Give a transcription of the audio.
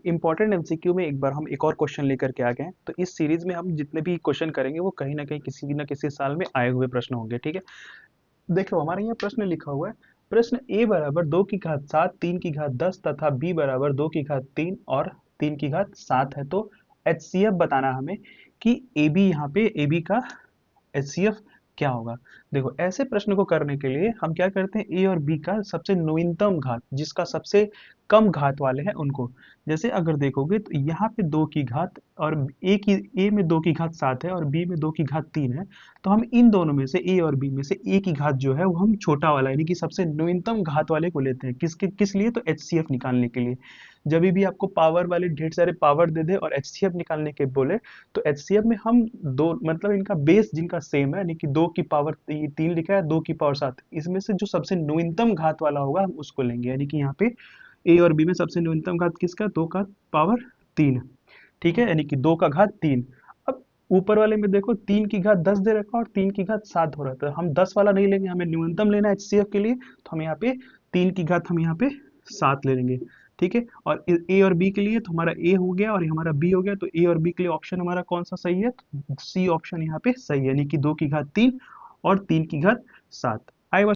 Important MCQ में एक बार हम एक और क्वेश्चन लेकर के आ गए हैं। तो इस सीरीज में हम जितने भी क्वेश्चन करेंगे वो कहीं ना कहीं किसी न किसी साल में आए हुए प्रश्न होंगे, ठीक है। देखो हमारे यहाँ प्रश्न लिखा हुआ है, प्रश्न ए बराबर 2 की घात 7 3 की घात 10 तथा बी बराबर 2 की घात 3 और 3 की घात 7 है। तो एचसीएफ बताना हमें कि ए बी, यहाँ पे ए बी का एचसीएफ क्या होगा। देखो ऐसे प्रश्न को करने के लिए हम क्या करते हैं, ए और बी का सबसे न्यूनतम घात, जिसका सबसे कम घात वाले हैं उनको। जैसे अगर देखोगे तो यहाँ पे 2 की घात और ए में 2 की घात 7 है और बी में 2 की घात 3 है। तो हम इन दोनों में से, ए और बी में से ए की घात जो है वो हम छोटा वाला यानी कि सबसे न्यूनतम घात वाले को लेते हैं। किस लिए, तो एचसीएफ निकालने के लिए। जब भी आपको पावर वाले ढेर सारे पावर दे दे और एचसीएफ निकालने के बोले, तो एचसीएफ में हम दो, मतलब इनका बेस जिनका सेम है, यानी कि 2 की पावर 3 लिखा है, 2 की पावर 7, इसमें से जो सबसे न्यूनतम घात वाला होगा हम उसको लेंगे। यानी कि यहाँ पे ए और बी में सबसे न्यूनतम घात किसका, 2 का पावर 3, ठीक है, यानी कि 2 का घात 3। अब ऊपर वाले में देखो 3 की घात 10 दे रखा और 3 की घात 7 हो रहा था, हम 10 वाला नहीं लेंगे, हमें न्यूनतम लेना है एचसीएफ के लिए। तो हम यहाँ पे 3 की घात हम यहाँ पे 7 ले लेंगे, ठीक है। और ए और बी के लिए तो हमारा ए हो गया और ये हमारा बी हो गया। तो ए और बी के लिए ऑप्शन हमारा कौन सा सही है, सी ऑप्शन यहाँ पे सही है, यानी कि 2 की घात 3 और 3 की घात 7।